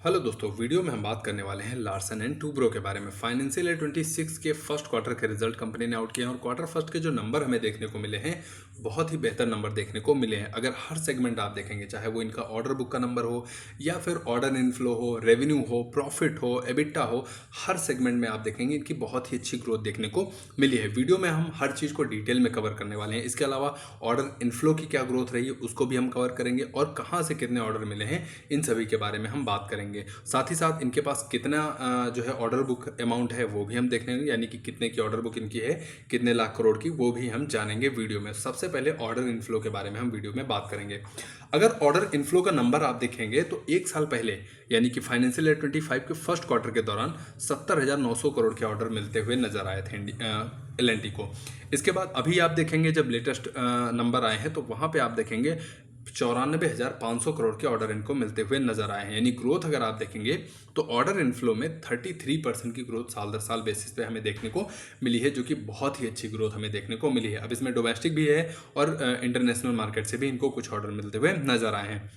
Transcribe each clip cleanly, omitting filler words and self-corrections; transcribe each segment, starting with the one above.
Hello दोस्तों, video में हम बात करने वाले हैं लार्सन एंड टूब्रो के बारे में। फाइनेंशियल ईयर 26 के फर्स्ट क्वार्टर के रिजल्ट कंपनी ने आउट किए हैं और क्वार्टर फर्स्ट के जो नंबर हमें देखने को मिले हैं बहुत ही बेहतर नंबर देखने को मिले हैं। अगर हर सेगमेंट आप देखेंगे, चाहे वो इनका ऑर्डर बुक का नंबर हो या फिर ऑर्डर इनफ्लो हो, रेवेन्यू हो, प्रॉफिट हो, एबिटा हो, हर सेगमेंट में आप देखेंगे इनकी बहुत ही अच्छी ग्रोथ देखने को मिली है। वीडियो में हम हर चीज़ को डिटेल में कवर करने वाले हैं। इसके अलावा ऑर्डर इनफ्लो की क्या ग्रोथ रही है उसको भी हम कवर करेंगे और कहाँ से कितने ऑर्डर मिले हैं इन सभी के बारे में हम बात करेंगे। साथ ही साथ इनके पास कितना जो है ऑर्डर बुक अमाउंट है वो भी हम देखेंगे, यानी कि कितने की ऑर्डर बुक इनकी है, कितने लाख करोड़ की, वो भी हम जानेंगे वीडियो में। सबसे पहले ऑर्डर इनफ्लो के बारे में हम वीडियो में बात करेंगे। अगर ऑर्डर इनफ्लो का नंबर आप देखेंगे तो एक साल पहले यानी कि फाइनेंशियल ईयर 25 के फर्स्ट क्वार्टर के दौरान 70,900 करोड़ के ऑर्डर मिलते हुए नजर आए थे एल&टी को। इसके बाद अभी आप देखेंगे जब लेटेस्ट नंबर आए हैं तो वहां पे आप देखेंगे 94,500 करोड़ के ऑर्डर इनको मिलते हुए नजर आए हैं। यानी ग्रोथ अगर आप देखेंगे तो ऑर्डर इनफ्लो में 33% की ग्रोथ साल दर साल बेसिस पे हमें देखने को मिली है, जो कि बहुत ही अच्छी ग्रोथ हमें देखने को मिली है। अब इसमें डोमेस्टिक भी है और इंटरनेशनल मार्केट से भी इनको कुछ ऑर्डर मिलते हुए नजर आए हैं।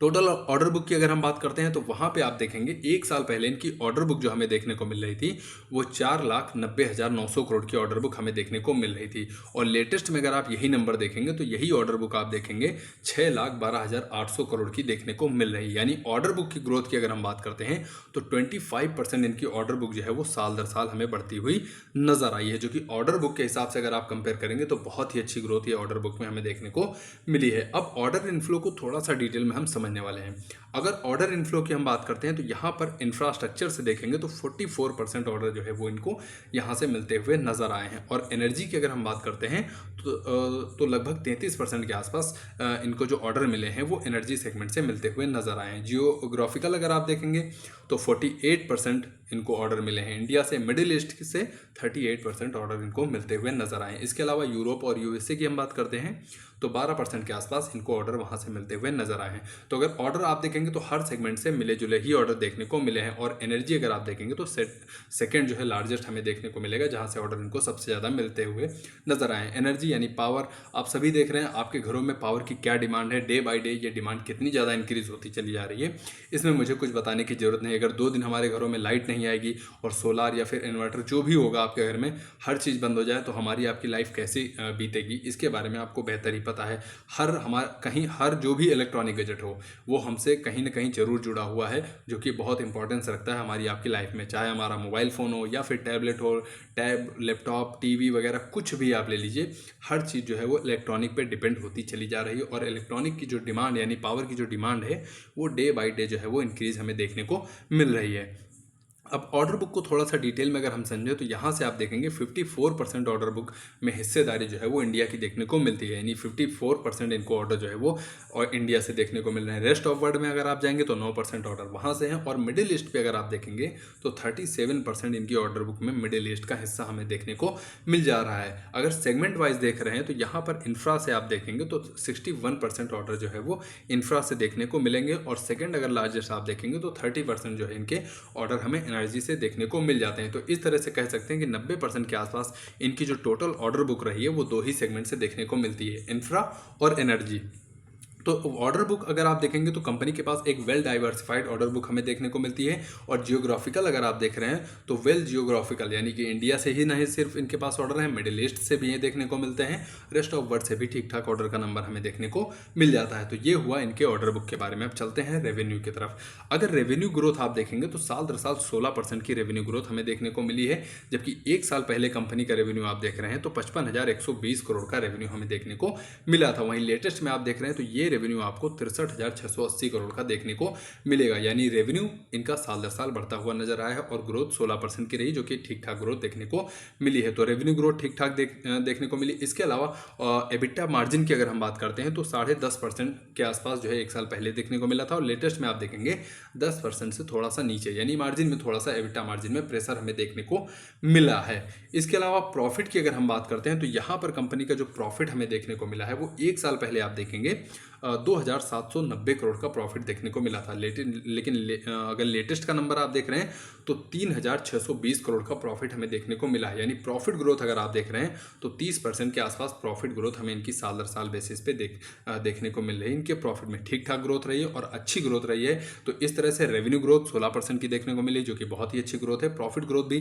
टोटल ऑर्डर बुक की अगर हम बात करते हैं तो वहां पे आप देखेंगे एक साल पहले इनकी ऑर्डर बुक जो हमें देखने को मिल रही थी वो 4,90,900 करोड़ की ऑर्डर बुक हमें देखने को मिल रही थी। और लेटेस्ट में अगर आप यही नंबर देखेंगे तो यही ऑर्डर बुक आप देखेंगे 6,12,800 करोड़ की देखने को मिल रही है। यानी ऑर्डर बुक की ग्रोथ की अगर हम बात करते हैं तो 25% इनकी ऑर्डर बुक जो है वो साल दर साल हमें बढ़ती हुई नजर आई है, जो कि ऑर्डर बुक के हिसाब से अगर आप कंपेयर करेंगे तो बहुत ही अच्छी ग्रोथ ये ऑर्डर बुक में हमें देखने को मिली है। अब ऑर्डर इनफ्लो को थोड़ा सा डिटेल में हम समझने वाले हैं। अगर ऑर्डर इनफ्लो की हम बात करते हैं तो यहाँ पर इंफ्रास्ट्रक्चर से देखेंगे तो 44% ऑर्डर जो है वो इनको यहाँ से मिलते हुए नजर आए हैं। और एनर्जी की अगर हम बात करते हैं तो लगभग 33% के आसपास इनको जो ऑर्डर मिले हैं वो एनर्जी सेगमेंट से मिलते हुए नजर आए हैं। जियोग्राफिकल अगर आप देखेंगे तो 48% इनको ऑर्डर मिले हैं इंडिया से। मिडिल ईस्ट से 38% ऑर्डर इनको मिलते हुए नजर आए हैं। इसके अलावा यूरोप और यूएसए की हम बात करते हैं तो 12% के आसपास इनको ऑर्डर वहां से मिलते हुए नजर आए हैं। तो अगर ऑर्डर आप देखेंगे तो हर सेगमेंट से मिले जुले ही ऑर्डर देखने को मिले हैं। और एनर्जी अगर आप देखेंगे तो सेकंड जो है लार्जेस्ट हमें देखने को मिलेगा, जहां से ऑर्डर इनको सबसे ज़्यादा मिलते हुए नजर आए हैं। एनर्जी यानी पावर, आप सभी देख रहे हैं आपके घरों में पावर की क्या डिमांड है। डे बाई डे ये डिमांड कितनी ज़्यादा इंक्रीज होती चली जा रही है, इसमें मुझे कुछ बताने की जरूरत नहीं। अगर 2 दिन हमारे घरों में लाइट नहीं आएगी और सोलार या फिर इन्वर्टर जो भी होगा आपके घर में, हर चीज़ बंद हो जाए तो हमारी आपकी लाइफ कैसे बीतेगी, इसके बारे में आपको बेहतर ही पता है। हर जो भी इलेक्ट्रॉनिक गैजेट हो वो हमसे कहीं ना कहीं जरूर जुड़ा हुआ है, जो कि बहुत इंपॉर्टेंस रखता है हमारी आपकी लाइफ में। चाहे हमारा मोबाइल फ़ोन हो या फिर टैबलेट हो, लैपटॉप, टीवी वगैरह कुछ भी आप ले लीजिए, हर चीज़ जो है वो इलेक्ट्रॉनिक पे डिपेंड होती चली जा रही है। और इलेक्ट्रॉनिक की जो डिमांड यानी पावर की जो डिमांड है वो डे बाई डे जो है वो इंक्रीज हमें देखने को मिल रही है। अब ऑर्डर बुक को थोड़ा सा डिटेल में अगर हम समझें तो यहाँ से आप देखेंगे 54% ऑर्डर बुक में हिस्सेदारी जो है वो इंडिया की देखने को मिलती है। यानी 54% इनको ऑर्डर जो है वो और इंडिया से देखने को मिल रहे हैं। रेस्ट ऑफ वर्ल्ड में अगर आप जाएंगे तो 9% ऑर्डर वहाँ से हैं। और मिडिल ईस्ट पे अगर आप देखेंगे तो 37% इनकी ऑर्डर बुक में मिडिल ईस्ट का हिस्सा हमें देखने को मिल जा रहा है। अगर सेगमेंट वाइज देख रहे हैं तो यहाँ पर इंफ्रा से आप देखेंगे तो 61% ऑर्डर जो है वो इंफ्रा से देखने को मिलेंगे। और सेकेंड अगर लार्जेस्ट आप देखेंगे तो 30% जो है इनके ऑर्डर हमें एनर्जी से देखने को मिल जाते हैं। तो इस तरह से कह सकते हैं कि 90% के आसपास इनकी जो टोटल ऑर्डर बुक रही है वो 2 ही सेगमेंट से देखने को मिलती है, इंफ्रा और एनर्जी। तो ऑर्डर बुक अगर आप देखेंगे तो कंपनी के पास एक वेल डाइवर्सिफाइड ऑर्डर बुक हमें देखने को मिलती है। और जियोग्राफिकल अगर आप देख रहे हैं तो वेल जियोग्राफिकल, यानी कि इंडिया से ही नहीं सिर्फ इनके पास ऑर्डर है, मिडिल ईस्ट से भी ये देखने को मिलते हैं, रेस्ट ऑफ वर्ल्ड से भी ठीक ठाक ऑर्डर का नंबर हमें देखने को मिल जाता है। तो ये हुआ इनके ऑर्डर बुक के बारे में। अब चलते हैं रेवेन्यू की तरफ। अगर रेवेन्यू ग्रोथ आप देखेंगे तो साल दर साल 16% की रेवेन्यू ग्रोथ हमें देखने को मिली है, जबकि एक साल पहले कंपनी का रेवेन्यू आप देख रहे हैं तो 55,120 करोड़ का रेवेन्यू हमें देखने को मिला था। वहीं लेटेस्ट में आप देख रहे हैं तो ये रेवेन्यू आपको 63,680 करोड़ का देखने को मिलेगा। यानी रेवेन्यू इनका साल दर साल बढ़ता हुआ नजर आया है और ग्रोथ 16% की रही, जो कि ठीक ठाक ग्रोथ देखने को मिली है। तो रेवेन्यू ग्रोथ ठीक ठाक देखने को मिली। इसके अलावा एबिटा मार्जिन की अगर हम बात करते हैं तो 10.5% के आसपास जो है एक साल पहले देखने को मिला था और लेटेस्ट में आप देखेंगे 10% से थोड़ा सा नीचे, यानी मार्जिन में थोड़ा सा एबिटा मार्जिन में प्रेशर हमें देखने को मिला है। इसके अलावा प्रॉफिट की अगर हम बात करते हैं तो यहाँ पर कंपनी का जो प्रॉफिट हमें देखने को मिला है वो एक साल पहले आप देखेंगे 2790 करोड़ का प्रॉफिट देखने को मिला था। लेकिन अगर लेटेस्ट का नंबर आप देख रहे हैं तो 3620 करोड़ का प्रॉफिट हमें देखने को मिला है। यानी प्रॉफिट ग्रोथ अगर आप देख रहे हैं तो 30% के आसपास प्रॉफिट ग्रोथ हमें इनकी साल दर साल बेसिस पे देखने को मिल रही है। इनके प्रॉफिट में ठीक ठाक ग्रोथ रही है और अच्छी ग्रोथ रही है। तो इस तरह से रेवेन्यू ग्रोथ 16% की देखने को मिली, जो कि बहुत ही अच्छी ग्रोथ है। प्रॉफिट ग्रोथ भी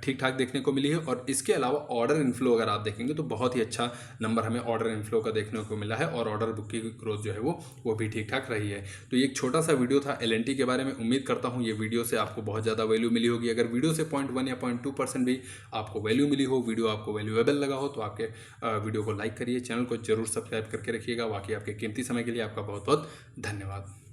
ठीक ठाक देखने को मिली है। और इसके अलावा ऑर्डर इनफ्लो अगर आप देखेंगे तो बहुत ही अच्छा नंबर हमें ऑर्डर इनफ्लो का देखने को मिला है और ऑर्डर बुक की ग्रोथ जो है वो भी ठीक ठाक रही है। तो ये एक छोटा सा वीडियो था L&T के बारे में। उम्मीद करता हूँ ये वीडियो से आपको बहुत ज़्यादा वैल्यू मिली होगी। अगर वीडियो से 0.1 या 0.2% भी आपको वैल्यू मिली हो, वीडियो आपको वैल्यूएबल लगा हो, तो आपके वीडियो को लाइक करिए, चैनल को जरूर सब्सक्राइब करके रखिएगा। बाकी आपके कीमती समय के लिए आपका बहुत बहुत धन्यवाद।